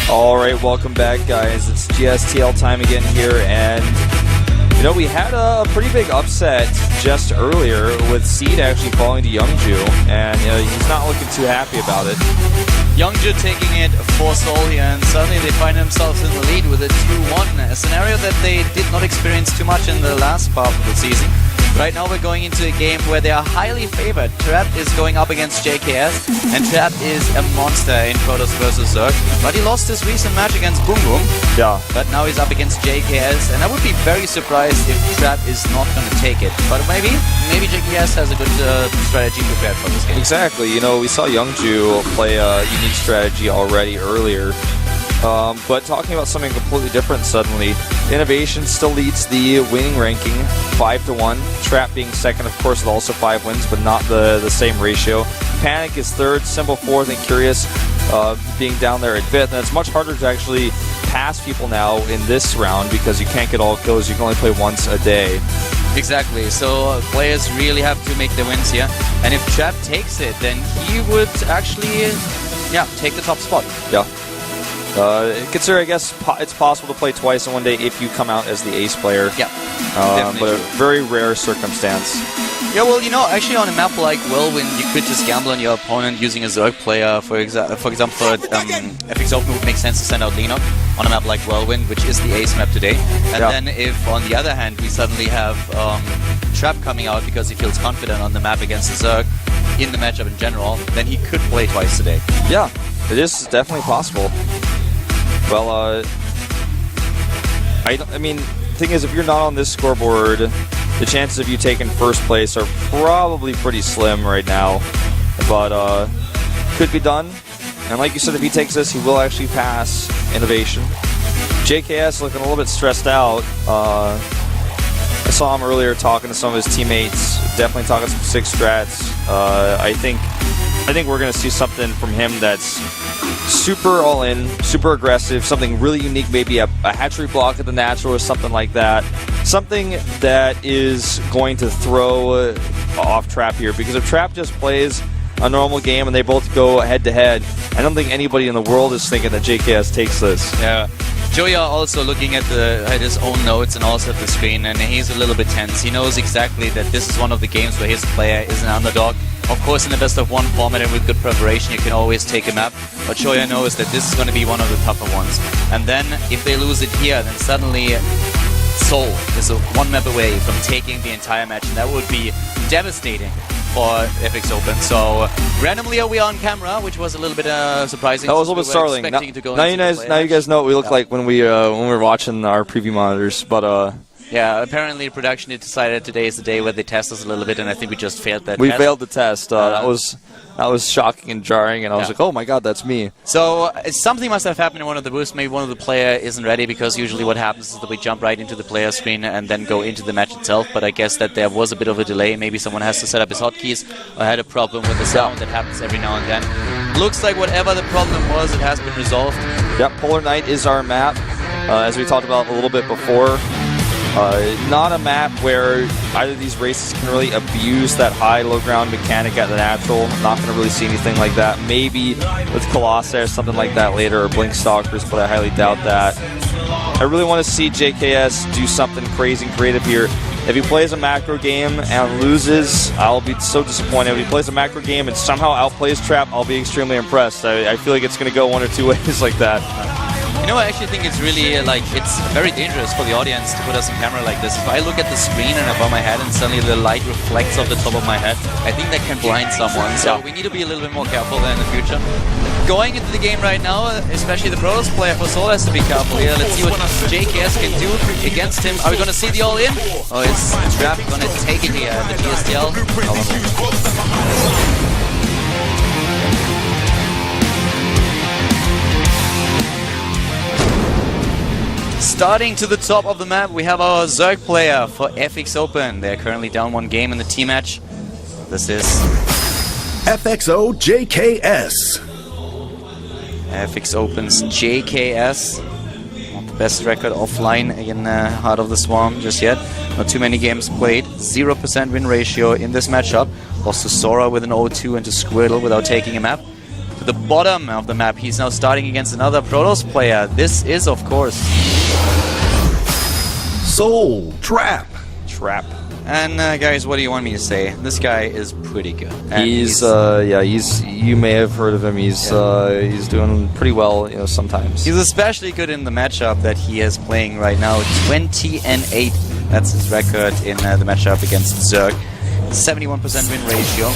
Alright, welcome back guys. It's GSTL time again here, and you know, we had a pretty big upset just earlier with Seed actually falling to Youngju, and he's not looking too happy about it. Youngju taking it for Seoul here, and suddenly they find themselves in the lead with a 2-1, a scenario that they did not experience too much in the last part of the season. Right now we're going into a game where they are highly favored. Trap is going up against JKS, and Trap is a monster in Protoss vs Zerg, but he lost his recent match against Boom Boom. Yeah. But now he's up against JKS, and I would be very surprised if Trap is not going to take it. But maybe JKS has a good strategy prepared for this game. Exactly. You know, we saw Youngju play a unique strategy already earlier. But talking about something completely different suddenly, Innovation still leads the winning ranking 5-1. Trap being second, of course, with also 5 wins, but not the same ratio. Panic is third, Symbol fourth, and Curious being down there at fifth. And it's much harder to actually pass people now in this round because you can't get all kills. You can only play once a day. Exactly, so players really have to make their wins here. And if Trap takes it, then he would actually, take the top spot. Yeah. Consider, I guess, it's possible to play twice in one day if you come out as the ace player. Yeah, but a very rare circumstance. Yeah, well, you know, actually on a map like Whirlwind, you could just gamble on your opponent using a Zerg player. For example, for FXOpen would make sense to send out Linux on a map like Whirlwind, which is the ace map today. And then if, on the other hand, we suddenly have Trap coming out because he feels confident on the map against the Zerg, in the matchup in general, then he could play twice today. Yeah, it is definitely possible. Well, I mean, the thing is, if you're not on this scoreboard, the chances of you taking first place are probably pretty slim right now. But could be done. And like you said, if he takes this, he will actually pass Innovation. JKS looking a little bit stressed out. I saw him earlier talking to some of his teammates, definitely talking some 6 strats. I think we're going to see something from him that's super all-in, super aggressive, something really unique, maybe a hatchery block at the natural or something like that. Something that is going to throw off Trap here, because if Trap just plays a normal game and they both go head-to-head, I don't think anybody in the world is thinking that JKS takes this. Yeah. Joya also looking at his own notes and also at the screen, and he's a little bit tense. He knows exactly that this is one of the games where his player is an underdog. Of course, in the best-of-1 format and with good preparation, you can always take a map. But Joya knows that this is going to be one of the tougher ones. And then, if they lose it here, then suddenly Seoul is one map away from taking the entire match, and that would be devastating for FXOpen. So randomly we are on camera, which was a little bit surprising. That was a little bit startling. Now you guys know what we look like when we're watching our preview monitors. But yeah, apparently production decided today is the day where they test us a little bit, and I think we just failed that. We failed the test. That was shocking and jarring, and I was like, oh my god, that's me. So something must have happened in one of the boosts. Maybe one of the player isn't ready, because usually what happens is that we jump right into the player screen and then go into the match itself. But I guess that there was a bit of a delay. Maybe someone has to set up his hotkeys or had a problem with the sound. That happens every now and then. Looks like whatever the problem was, it has been resolved. Yep, Polar Night is our map, as we talked about a little bit before. Not a map where either of these races can really abuse that high-low ground mechanic at the natural. Not going to really see anything like that. Maybe with Colossi or something like that later, or Blink Stalkers, but I highly doubt that. I really want to see JKS do something crazy and creative here. If he plays a macro game and loses, I'll be so disappointed. If he plays a macro game and somehow outplays Trap, I'll be extremely impressed. I feel like it's going to go one or two ways like that. You know, I actually think it's really, it's very dangerous for the audience to put us on camera like this. If I look at the screen and above my head and suddenly the light reflects off the top of my head, I think that can blind someone. So we need to be a little bit more careful there in the future. Going into the game right now, especially the Protoss player for Seoul has to be careful here. Let's see what JKS can do against him. Are we going to see the all-in? Oh, it's Trap going to take it here at the GSTL. Starting to the top of the map, we have our Zerg player for FXOpen. They're currently down 1 game in the team match. This is FXO JKS. FXOpen's JKS. Not the best record offline in Heart of the Swarm just yet. Not too many games played. 0% win ratio in this matchup. Lost to Sora with an 0-2 and to Squirtle without taking a map. to the bottom of the map. He's now starting against another Protoss player. This is, of course, Soul Trap. Trap. And guys, what do you want me to say? This guy is pretty good. And He's you may have heard of him. He's doing pretty well, you know, sometimes. He's especially good in the matchup that he is playing right now. 20-8. That's his record in the matchup against Zerg. 71% win ratio.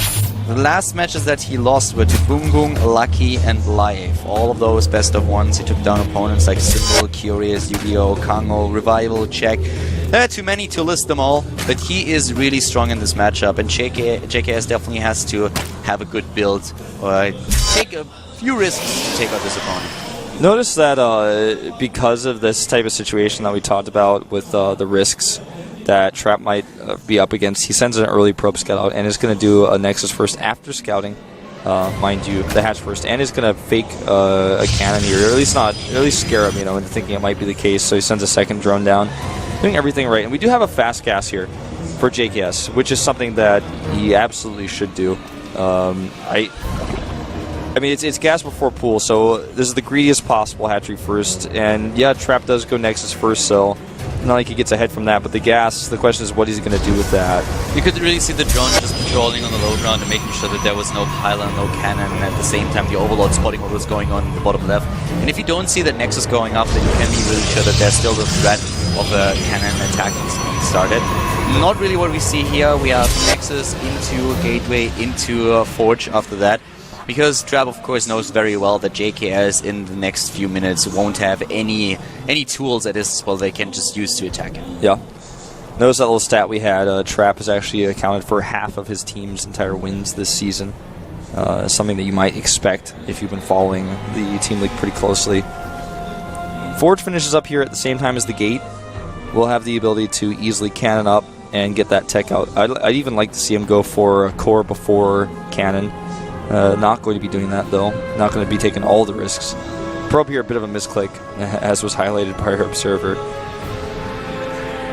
The last matches that he lost were to Boom Boom, Lucky, and Live. All of those best of ones. He took down opponents like Symbol, Curious, Yu-Gi-Oh, Kango, Revival, Check. There are too many to list them all, but he is really strong in this matchup, and JKS definitely has to have a good build, or take a few risks to take out this opponent. Notice that because of this type of situation that we talked about with the risks that Trap might be up against, he sends an early probe scout out and is going to do a Nexus first after scouting, mind you, the hatch first, and is going to fake a cannon here, or at least scare him, you know, into thinking it might be the case. So he sends a second drone down, doing everything right. And we do have a fast gas here for JKS, which is something that he absolutely should do. I mean, it's gas before pool, so this is the greediest possible hatchery first. And yeah, Trap does go Nexus first, so not like he gets ahead from that. But the gas, the question is, what is he going to do with that? You could really see the drone just patrolling on the low ground and making sure that there was no pylon, no cannon, and at the same time the Overlord spotting what was going on in the bottom left. And if you don't see that Nexus going up, then you can be really sure that there's still the threat of a cannon attack being started. Not really what we see here. We have Nexus into Gateway, into Forge after that. Because Trap, of course, knows very well that JKS in the next few minutes won't have any tools at his disposal they can just use to attack him. Yeah. Notice that little stat we had. Trap has actually accounted for half of his team's entire wins this season. Something that you might expect if you've been following the Team League pretty closely. Forge finishes up here at the same time as the Gate. We'll have the ability to easily cannon up and get that tech out. I'd even like to see him go for a core before cannon. Not going to be doing that, though. Not going to be taking all the risks. Probe here, a bit of a misclick, as was highlighted by our observer.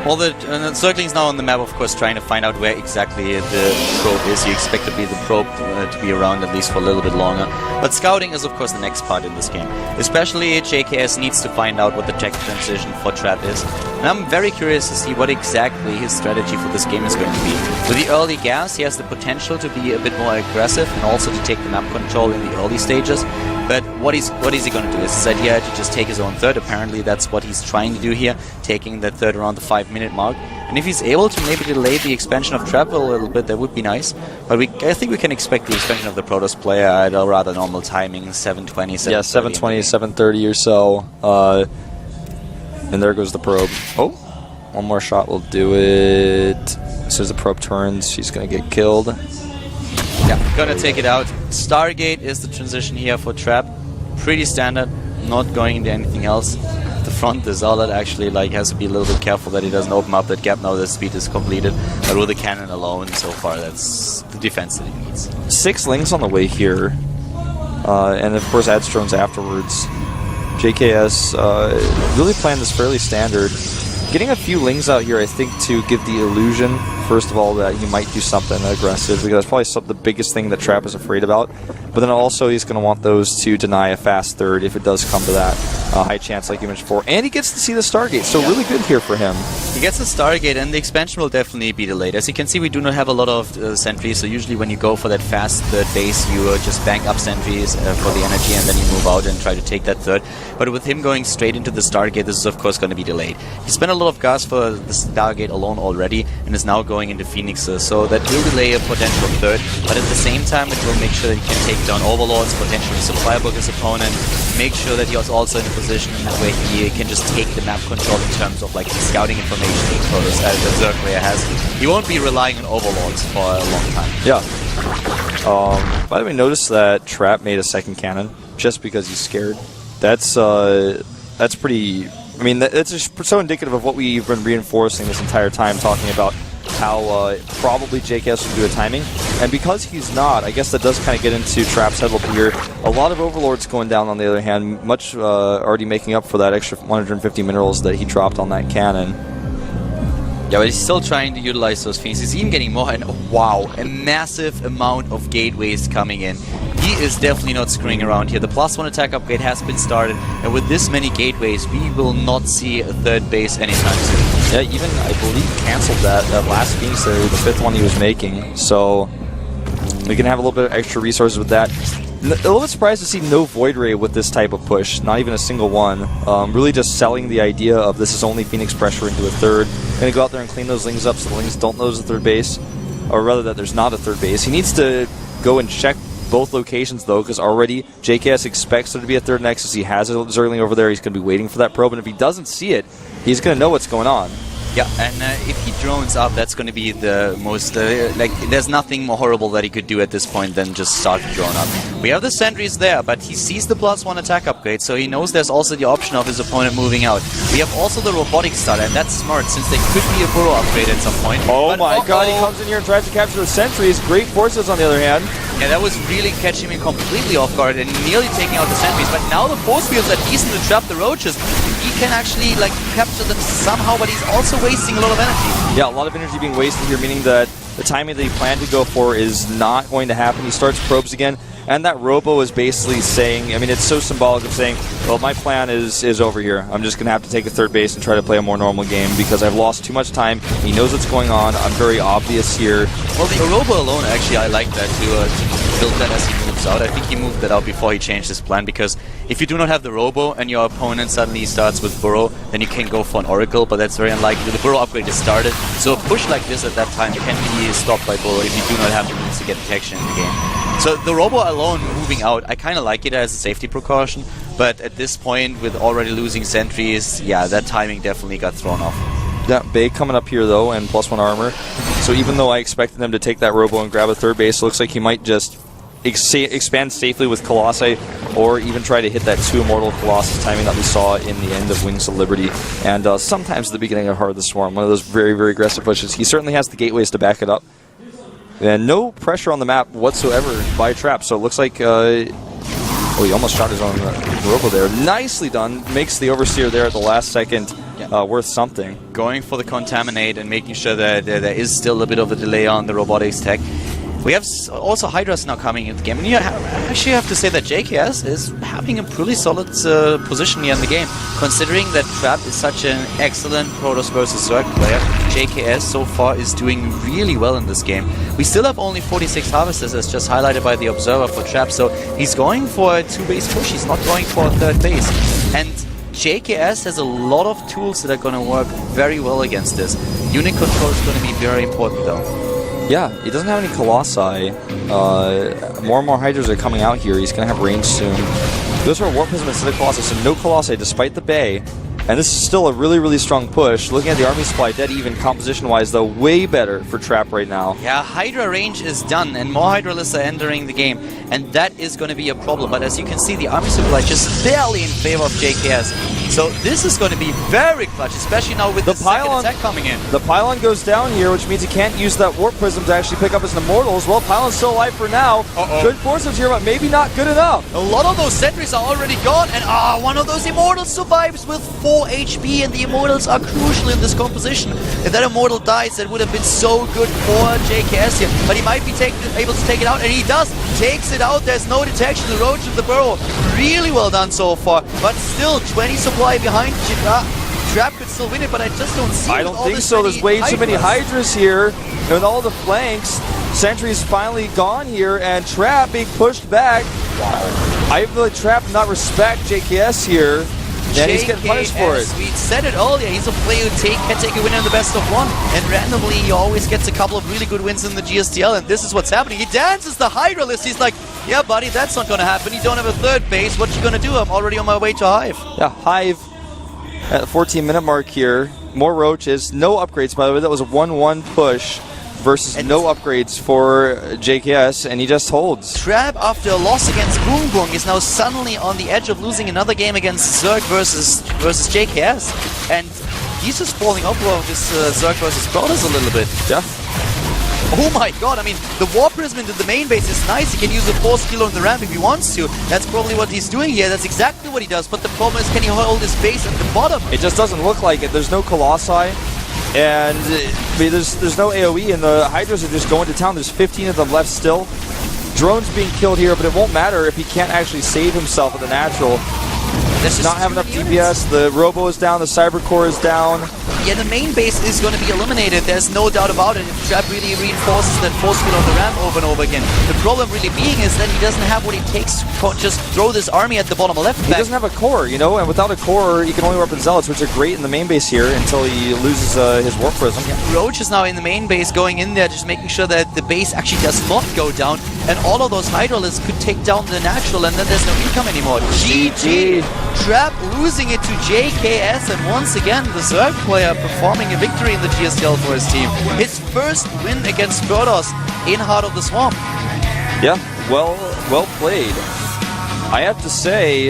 Well, the Zergling's now on the map, of course, trying to find out where exactly the probe is. You expect the probe to be around at least for a little bit longer. But scouting is, of course, the next part in this game. Especially JKS needs to find out what the tech transition for Trap is. And I'm very curious to see what exactly his strategy for this game is going to be. With the early gas, he has the potential to be a bit more aggressive and also to take the map control in the early stages. But what is he going to do? Is his idea to just take his own third? Apparently that's what he's trying to do here, taking that third around the 5-minute mark. And if he's able to maybe delay the expansion of Trap a little bit, that would be nice. But I think we can expect the expansion of the Protoss player at a rather normal timing, 7:20, 7:30. Yeah, 7:20, 7:30 or so. And there goes the probe. Oh, one more shot will do it. As soon as the probe turns, she's going to get killed. Yeah, gonna take it out. Stargate is the transition here for Trap. Pretty standard, not going into anything else. The front, the Zealot actually has to be a little bit careful that he doesn't open up that gap now that speed is completed. But with the cannon alone, so far, that's the defense that he needs. 6 links on the way here. And of course adds drones afterwards. JKS really playing this fairly standard. Getting a few lings out here, I think, to give the illusion, first of all, that he might do something aggressive, because that's probably the biggest thing that Trap is afraid about. But then also he's going to want those to deny a fast third if it does come to that. High chance, like you mentioned before. And he gets to see the Stargate, so really good here for him. He gets the Stargate, and the expansion will definitely be delayed. As you can see, we do not have a lot of sentries, so usually when you go for that fast third base, you just bank up sentries for the energy, and then you move out and try to take that third. But with him going straight into the Stargate, this is of course going to be delayed. He spent a lot of gas for the Stargate alone already, and is now going into Phoenixes, so that will delay a potential third, but at the same time it will make sure that he can take down Overlords, potentially supply book his opponent, make sure that he is also in a position where he can just take the map control in terms of the scouting information that the Zerg player has. He won't be relying on Overlords for a long time. Yeah. By the way, notice that Trap made a second cannon just because he's scared. That's pretty... I mean, that's just so indicative of what we've been reinforcing this entire time, talking about how probably JKS will do a timing. And because he's not, I guess that does kind of get into Trap's head a little bit here. A lot of Overlords going down, on the other hand, much already making up for that extra 150 minerals that he dropped on that cannon. Yeah, but he's still trying to utilize those things. He's even getting more, and wow, a massive amount of gateways coming in. He is definitely not screwing around here. The +1 attack upgrade has been started, and with this many gateways, we will not see a third base anytime soon. Yeah, even, I believe, canceled that last Phoenix there, the 5th one he was making. So, we can have a little bit of extra resources with that. A little bit surprised to see no Void Ray with this type of push, not even a single one. Really just selling the idea of this is only Phoenix pressure into a third. Gonna go out there and clean those Lings up so the Lings don't know there's a third base, or rather that there's not a third base. He needs to go and check both locations though, because already JKS expects there to be a third Nexus. He has a Zergling over there, he's gonna be waiting for that probe, and if he doesn't see it, he's gonna know what's going on. Yeah, and if he drones up, that's going to be the most... like, there's nothing more horrible that he could do at this point than just start to drone up. We have the sentries there, but he sees the +1 attack upgrade, so he knows there's also the option of his opponent moving out. We have also the robotics starter, and that's smart, since there could be a burrow upgrade at some point. Oh my god, he comes in here and tries to capture the sentries. Great forces on the other hand. Yeah, that was really catching me completely off guard and nearly taking out the sentries, but now the force fields are decent to trap the roaches. He can actually, like, capture them somehow, but he's also wasting a lot of energy. Yeah, a lot of energy being wasted here, meaning that the timing that he planned to go for is not going to happen. He starts probes again, and that Robo is basically saying, I mean, it's so symbolic of saying, well, my plan is over here. I'm just going to have to take a third base and try to play a more normal game because I've lost too much time. He knows what's going on. I'm very obvious here. Well, the Robo alone, actually, I like that to build that as he moves out. I think he moved that out before he changed his plan, because if you do not have the Robo and your opponent suddenly starts with Burrow, then you can go for an Oracle, but that's very unlikely. The Burrow upgrade is started, so a push like this at that time can be stopped by Burrow if you do not have the means to get protection in the game. So the Robo alone moving out, I kind of like it as a safety precaution, but at this point, with already losing sentries, yeah, that timing definitely got thrown off. Yeah, Bay coming up here though, and +1 armor. So even though I expected them to take that Robo and grab a third base, looks like he might just expand safely with Colossi, or even try to hit that 2 Immortal Colossus timing that we saw in the end of Wings of Liberty, and sometimes the beginning of Heart of the Swarm, one of those very, very aggressive pushes. He certainly has the gateways to back it up. And no pressure on the map whatsoever by Trap, so it looks like, oh, he almost shot his own Robo there. Nicely done, makes the Overseer there at the last second worth something. Going for the Contaminate and making sure that there is still a bit of a delay on the robotics tech. We have also Hydras now coming into the game, and you actually have to say that JKS is having a pretty solid position here in the game, considering that Trap is such an excellent Protoss versus Zerg player. JKS so far is doing really well in this game. We still have only 46 harvesters, as just highlighted by the Observer for Trap, so he's going for a 2-base push, he's not going for a third base. And JKS has a lot of tools that are going to work very well against this. Unit control is going to be very important though. Yeah, he doesn't have any Colossi. More and more Hydras are coming out here. He's going to have range soon. Goes for a Warp Prism instead of Colossus, and no Colossi despite the Bay. And this is still a really, really strong push. Looking at the army supply, dead even composition-wise, though, way better for Trap right now. Yeah, Hydra range is done, and more Hydralists are entering the game, and that is going to be a problem. But as you can see, the army supply just barely in favor of JKS. So this is going to be very clutch, especially now with the second attack coming in. The Pylon goes down here, which means he can't use that Warp Prism to actually pick up his Immortals. Well, Pylon's still alive for now. Good forces here, but maybe not good enough. A lot of those sentries are already gone, and one of those Immortals survives with 4 HP, and the Immortals are crucial in this composition. If that Immortal dies, that would have been so good for JKS here, but he might be able to take it out, and he does. Takes it out, there's no detection, the Roach of the Burrow. Really well done so far, but still 20 supply behind Trap could still win it, but I just don't see it. I don't think so. There's way too many Hydras here, and with all the flanks, Sentry's finally gone here, and Trap being pushed back. I feel like Trap does not respect JKS here, and he's getting punished for it. We said it earlier, he's a player who can take a win in the best of one, and randomly he always gets a couple of really good wins in the GSTL, and this is what's happening. He dances the Hydra list. He's like, yeah, buddy, that's not going to happen. You don't have a third base. What you going to do? I'm already on my way to Hive. Yeah, Hive at the 14-minute mark here. More Roaches. No upgrades, by the way. That was a 1-1 push versus no upgrades for JKS, and he just holds. Trap, after a loss against Boom Boom, is now suddenly on the edge of losing another game against Zerg versus JKS, and he's just falling off of this Zerg versus Protoss a little bit. Yeah. Oh my god, I mean, the Warp Prism into the main base is nice. He can use a Force Kilo on the ramp if he wants to. That's probably what he's doing here. That's exactly what he does. But the problem is, can he hold his base at the bottom? It just doesn't look like it. There's no Colossi. And I mean, there's no AoE, and the Hydras are just going to town. There's 15 of them left still. Drone's being killed here, but it won't matter if he can't actually save himself at the natural. Does not have enough DPS. The Robo is down. The Cyber Core is down. Yeah, the main base is going to be eliminated. There's no doubt about it. If Trap really reinforces that force field on the ramp over and over again. The problem really being is that he doesn't have what it takes to just throw this army at the bottom left. He doesn't have a core, you know, and without a core, he can only weapon Zealots, which are great in the main base here until he loses his Warp Prism. Yeah. Roach is now in the main base, going in there, just making sure that the base actually does not go down, and all of those Hydralisks could take down the natural, and then there's no income anymore. GG! Trap losing it to JKS, and once again, the Zerg player performing a victory in the GSTL for his team. His first win against Protoss in Heart of the Swamp. Yeah, well played. I have to say,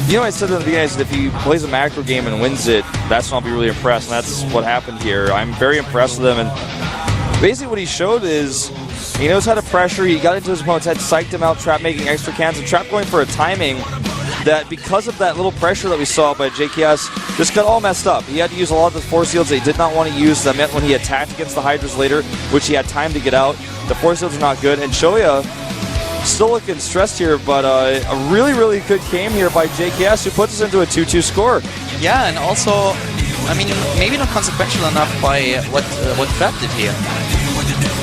you know, I said in the beginning that if he plays a macro game and wins it, that's when I'll be really impressed, and that's what happened here. I'm very impressed with him, and basically what he showed is he knows how to pressure. He got into his opponent's head, psyched him out, Trap making extra cans, and Trap going for a timing that, because of that little pressure that we saw by JKS, just got all messed up. He had to use a lot of the force shields that he did not want to use. That meant when he attacked against the Hydras later, which he had time to get out, the force shields are not good. And Shoya still looking stressed here, but a really, really good game here by JKS, who puts us into a 2-2 score. Yeah, and also, I mean, maybe not consequential enough by what Trap did here.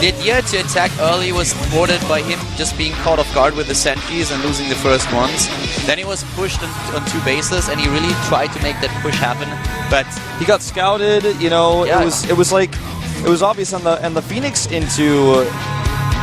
The idea to attack early was thwarted by him just being caught off guard with the sentries and losing the first ones. Then he was pushed on two bases, and he really tried to make that push happen. But he got scouted. You know, yeah. it was obvious on the Phoenix into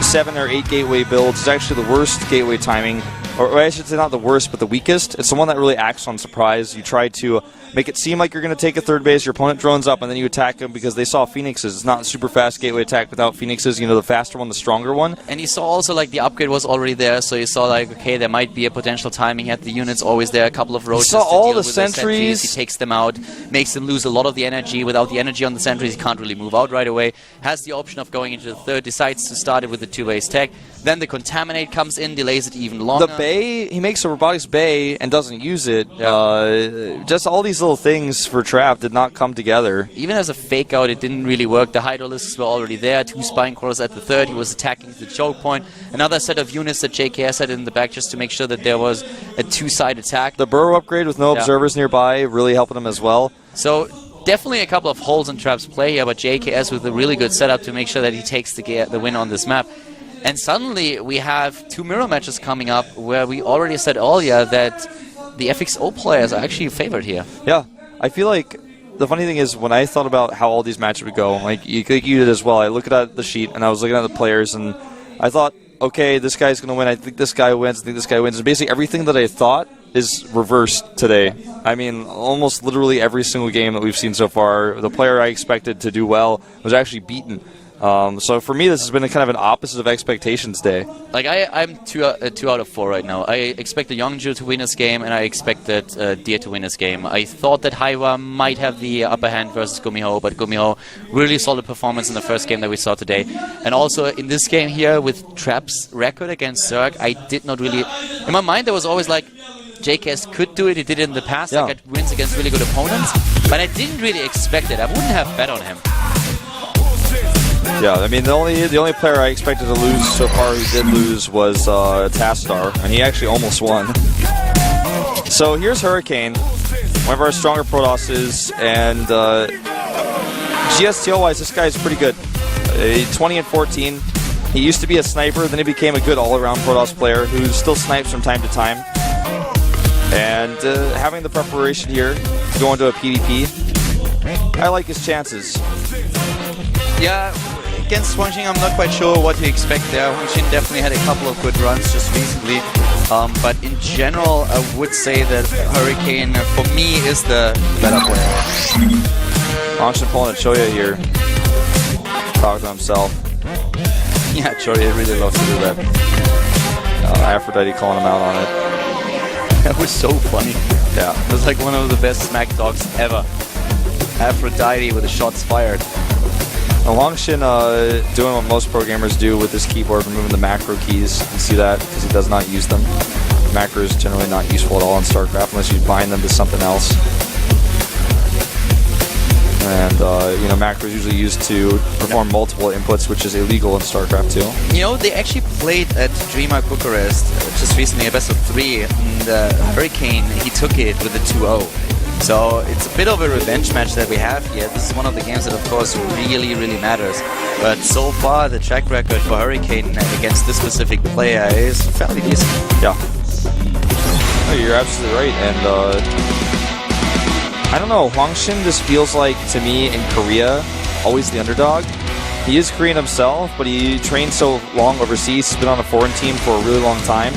7 or 8 gateway builds is actually the worst gateway timing. Or I should say not the worst, but the weakest. It's the one that really acts on surprise. You try to make it seem like you're going to take a third base, your opponent drones up, and then you attack them because they saw Phoenixes. It's not a super fast gateway attack without Phoenixes, you know, the faster one, the stronger one. And you saw also, like, the upgrade was already there, so you saw, like, okay, there might be a potential timing. He had the units always there, a couple of roaches. You saw all the sentries. He takes them out, makes them lose a lot of the energy. Without the energy on the sentries, he can't really move out right away. Has the option of going into the third, decides to start it with the two-base tech. Then the Contaminate comes in, delays it even longer. The Bay, he makes a Robotics Bay and doesn't use it. Yeah. Just all these little things for Trap did not come together. Even as a fake out, it didn't really work. The Hydralisks were already there, 2 Spine Crawlers at the third. He was attacking the choke point. Another set of units that JKS had in the back just to make sure that there was a two-side attack. The Burrow upgrade with no observers nearby really helping him as well. So definitely a couple of holes in Trap's play here, but JKS with a really good setup to make sure that he takes the win on this map. And suddenly we have 2 mirror matches coming up where we already said earlier that the FXO players are actually favored here. Yeah, I feel like the funny thing is when I thought about how all these matches would go, like you did as well, I looked at the sheet and I was looking at the players and I thought, okay, this guy's going to win, I think this guy wins, I think this guy wins. And basically everything that I thought is reversed today. I mean, almost literally every single game that we've seen so far, the player I expected to do well was actually beaten. So for me, this has been a kind of an opposite of expectations day. Like I'm 2 out of 4 right now. I expected Youngju to win this game, and I expected Deer to win this game. I thought that Haiwa might have the upper hand versus Gumiho, but Gumiho really solid performance in the first game that we saw today. And also in this game here with Trap's record against Zerg, I did not really... In my mind, there was always like, JKS could do it, he did it in the past, like got wins against really good opponents, but I didn't really expect it. I wouldn't have bet on him. Yeah, I mean, the only player I expected to lose so far who did lose was Tastar, and he actually almost won. So here's Hurricane, one of our stronger Protosses, and GSTL-wise, this guy's pretty good. 20 and 14. He used to be a sniper, then he became a good all-around Protoss player who still snipes from time to time. And having the preparation here, going to a PvP, I like his chances. Yeah, against Huanxing, I'm not quite sure what to expect there. Huanxing definitely had a couple of good runs just recently. But in general, I would say that Hurricane, for me, is the better player. Huanxing pulling a Choya here. Talking to himself. Yeah, Choya really loves to do that. Aphrodite calling him out on it. That was so funny. Yeah, it was like one of the best smack talks ever. Aphrodite with the shots fired. Huanxing doing what most programmers do with his keyboard, removing the macro keys. You see that because he does not use them. Macro is generally not useful at all in StarCraft unless you bind them to something else. And, you know, macro is usually used to perform multiple inputs, which is illegal in StarCraft 2. You know, they actually played at Dreamer Bucharest just recently, a best of 3, and Hurricane, he took it with a 2-0. So it's a bit of a revenge match that we have here. This is one of the games that, of course, really, really matters. But so far, the track record for Hurricane against this specific player is fairly decent. Yeah. Oh, you're absolutely right. And I don't know, Hwangshin just feels like, to me, in Korea, always the underdog. He is Korean himself, but he trained so long overseas. He's been on a foreign team for a really long time.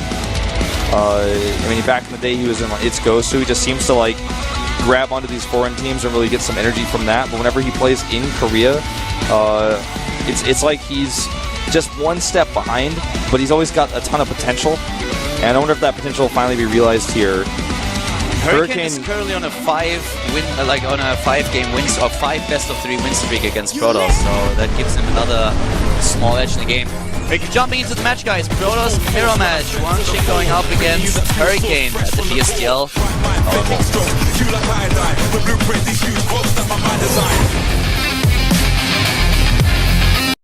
I mean, back in the day, he was in It's Gosu. He just seems to, like, grab onto these foreign teams and really get some energy from that. But whenever he plays in Korea, it's like he's just one step behind, but he's always got a ton of potential. And I wonder if that potential will finally be realized here. Hurricane is currently on a 5-game win, or 5 best-of-3 win streak against Protoss, so that gives him another small edge in the game. We're jumping into the match, guys. Protoss mirror match. Hwangshin going up against Hurricane at the GSTL.